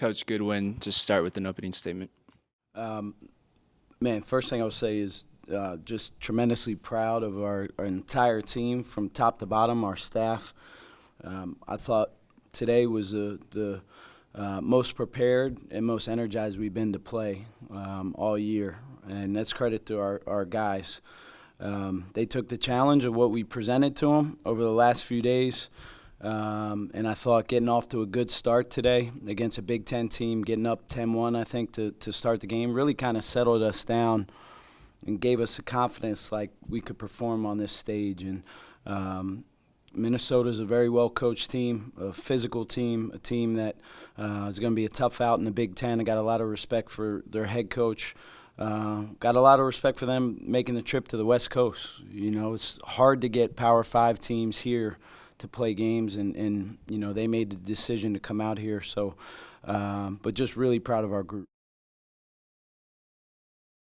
Coach, good win. Just start with an opening statement. Man, first thing I'll say is just tremendously proud of our entire team from top to bottom, our staff. I thought today was the most prepared and most energized we've been to play all year, and that's credit to our guys. They took the challenge of what we presented to them over the last few days, and I thought getting off to a good start today against a Big Ten team, getting up 10-1, I think, to start the game, really kind of settled us down and gave us the confidence like we could perform on this stage. And Minnesota's a very well-coached team, a physical team, a team that is going to be a tough out in the Big Ten. I got a lot of respect for their head coach. Got a lot of respect for them making the trip to the West Coast. You know, it's hard to get Power 5 teams here to play games, and you know, they made the decision to come out here. So, but just really proud of our group.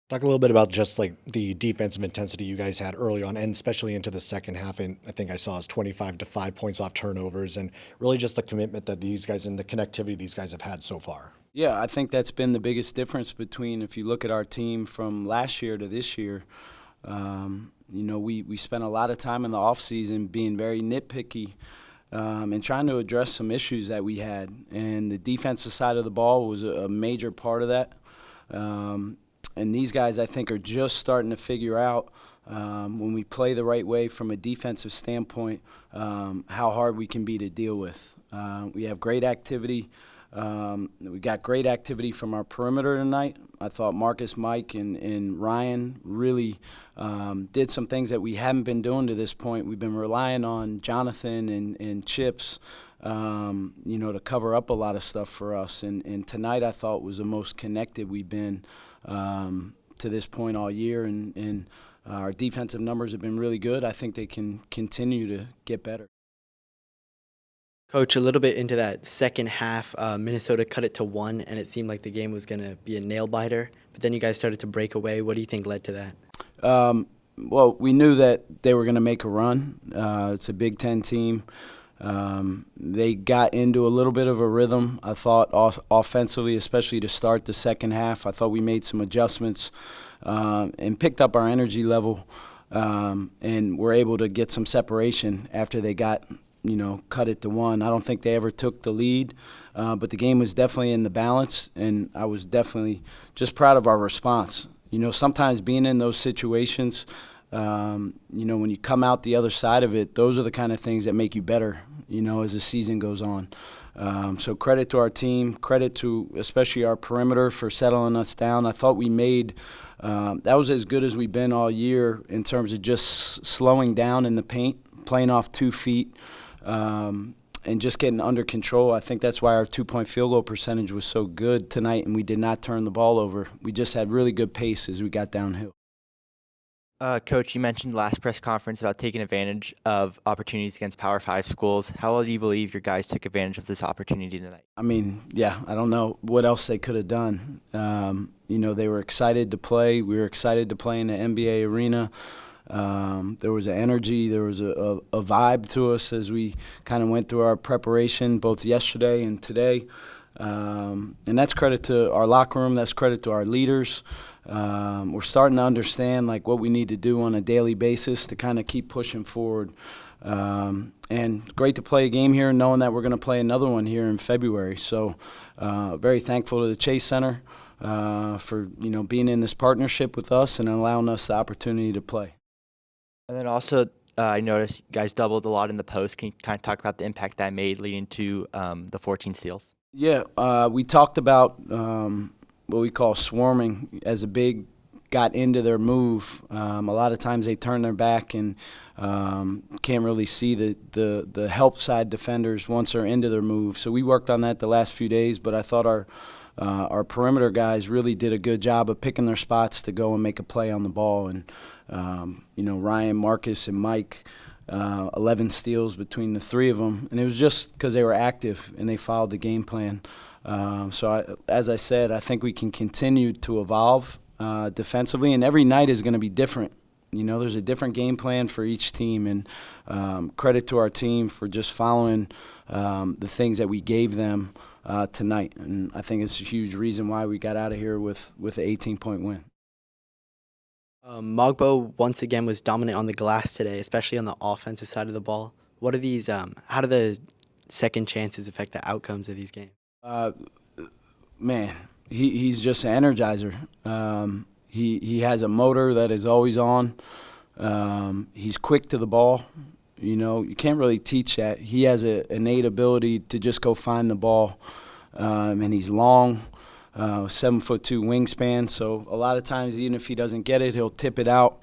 Talk a little bit about just like the defensive intensity you guys had early on, and especially into the second half. And I think I saw is 25 to 5 points off turnovers, and really just the commitment that these guys and the connectivity these guys have had so far. Yeah, I think that's been the biggest difference between, if you look at our team from last year to this year. You know, we spent a lot of time in the offseason being very nitpicky and trying to address some issues that we had. And the defensive side of the ball was a major part of that. And these guys, I think, are just starting to figure out when we play the right way from a defensive standpoint how hard we can be to deal with. We have great activity. We got great activity from our perimeter tonight. I thought Marcus, Mike, and Ryan really did some things that we haven't been doing to this point. We've been relying on Jonathan and Chips, you know, to cover up a lot of stuff for us. And tonight I thought was the most connected we've been to this point all year. And our defensive numbers have been really good. I think they can continue to get better. Coach, a little bit into that second half, Minnesota cut it to 1, and it seemed like the game was going to be a nail-biter. But then you guys started to break away. What do you think led to that? Well, we knew that they were going to make a run. It's a Big Ten team. They got into a little bit of a rhythm, I thought, offensively, especially to start the second half. I thought we made some adjustments and picked up our energy level and were able to get some separation after they got – cut it to 1. I don't think they ever took the lead, but the game was definitely in the balance, and I was definitely just proud of our response. You know, sometimes being in those situations, when you come out the other side of it, those are the kind of things that make you better, as the season goes on. So credit to our team, credit to especially our perimeter for settling us down. I thought we made that was as good as we've been all year in terms of just slowing down in the paint, playing off 2 feet. And just getting under control. I think that's why our 2-point field goal percentage was so good tonight, and we did not turn the ball over. We just had really good pace as we got downhill. Coach, you mentioned last press conference about taking advantage of opportunities against Power 5 schools. How well do you believe your guys took advantage of this opportunity tonight? I mean, yeah, I don't know what else they could have done. They were excited to play. We were excited to play in the NBA arena. There was an energy, there was a vibe to us as we kind of went through our preparation both yesterday and today. And that's credit to our locker room, that's credit to our leaders. We're starting to understand like what we need to do on a daily basis to kind of keep pushing forward. And great to play a game here knowing that we're going to play another one here in February. So very thankful to the Chase Center for being in this partnership with us and allowing us the opportunity to play. And then also, I noticed you guys doubled a lot in the post. Can you kind of talk about the impact that made leading to the 14 steals? Yeah, we talked about what we call swarming as a big got into their move. A lot of times they turn their back and can't really see the help side defenders once they're into their move. So we worked on that the last few days, but I thought our perimeter guys really did a good job of picking their spots to go and make a play on the ball. And, Ryan, Marcus, and Mike, 11 steals between the 3 of them. And it was just because they were active and they followed the game plan. As I said, I think we can continue to evolve defensively, and every night is going to be different. There's a different game plan for each team, and credit to our team for just following the things that we gave them tonight. And I think it's a huge reason why we got out of here with an 18-point win. Mogbo once again was dominant on the glass today, especially on the offensive side of the ball. What are these? How do the second chances affect the outcomes of these games? Man, he's just an energizer. He has a motor that is always on. He's quick to the ball. You can't really teach that. He has an innate ability to just go find the ball, and he's long. 7'2" wingspan, so a lot of times even if he doesn't get it, he'll tip it out,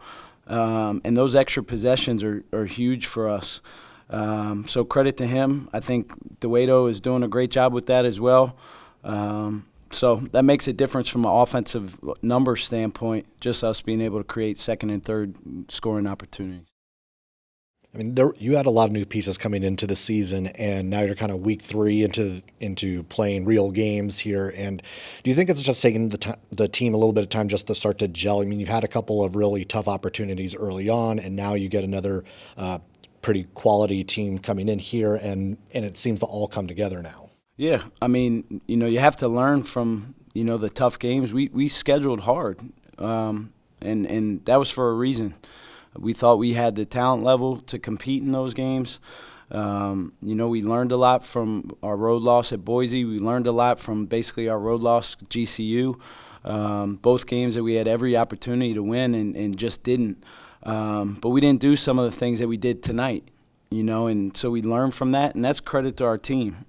and those extra possessions are huge for us. So credit to him. I think DeWato is doing a great job with that as well. So that makes a difference from an offensive number standpoint, just us being able to create second and third scoring opportunities. I mean, you had a lot of new pieces coming into the season, and now you're kind of week 3 into playing real games here. And do you think it's just taking the team a little bit of time just to start to gel? I mean, you've had a couple of really tough opportunities early on, and now you get another pretty quality team coming in here, and it seems to all come together now. Yeah, I mean, you have to learn from the tough games. We scheduled hard, and that was for a reason. We thought we had the talent level to compete in those games. We learned a lot from our road loss at Boise. We learned a lot from basically our road loss at GCU. Both games that we had every opportunity to win and just didn't. But we didn't do some of the things that we did tonight, and so we learned from that, and that's credit to our team.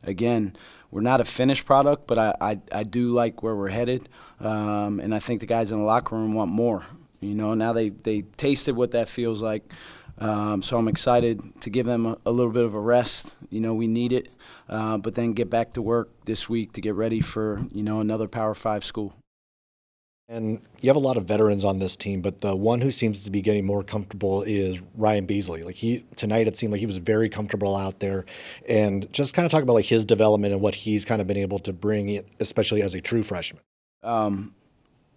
Again, we're not a finished product, but I do like where we're headed, and I think the guys in the locker room want more. Now they tasted what that feels like, so I'm excited to give them a little bit of a rest. We need it, but then get back to work this week to get ready for another Power 5 school. And you have a lot of veterans on this team, but the one who seems to be getting more comfortable is Ryan Beasley. Tonight it seemed like he was very comfortable out there, and just kind of talk about his development and what he's kind of been able to bring, especially as a true freshman.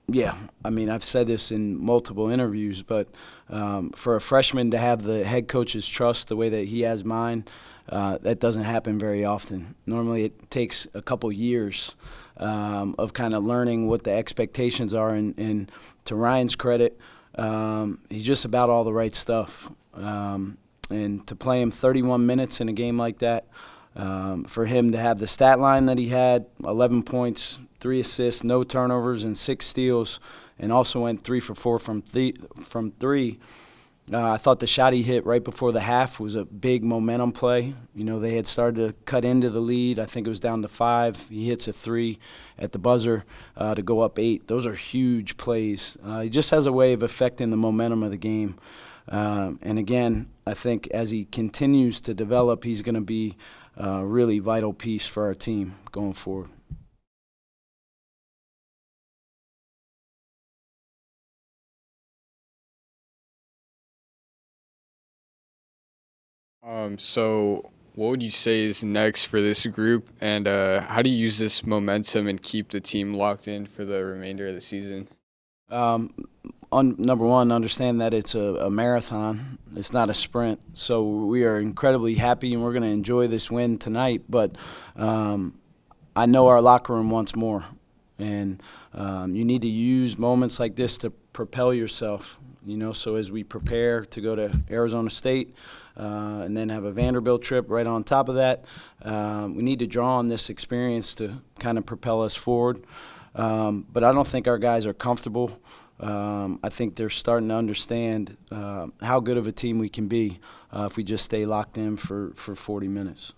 Yeah, I mean, I've said this in multiple interviews, but for a freshman to have the head coach's trust the way that he has mine, that doesn't happen very often. Normally it takes a couple years of kind of learning what the expectations are, and to Ryan's credit, he's just about all the right stuff. And to play him 31 minutes in a game like that, for him to have the stat line that he had, 11 points, 3 assists, no turnovers, and 6 steals, and also went 3 for 4 from three. I thought the shot he hit right before the half was a big momentum play. They had started to cut into the lead. I think it was down to 5. He hits a 3 at the buzzer to go up 8. Those are huge plays. He just has a way of affecting the momentum of the game. And again, I think as he continues to develop, he's going to be a really vital piece for our team going forward. So what would you say is next for this group, and how do you use this momentum and keep the team locked in for the remainder of the season? Number one, understand that it's a marathon. It's not a sprint. So we are incredibly happy, and we're going to enjoy this win tonight. But I know our locker room wants more, and you need to use moments like this to propel yourself. So as we prepare to go to Arizona State and then have a Vanderbilt trip right on top of that, we need to draw on this experience to kind of propel us forward. But I don't think our guys are comfortable. I think they're starting to understand how good of a team we can be if we just stay locked in for 40 minutes.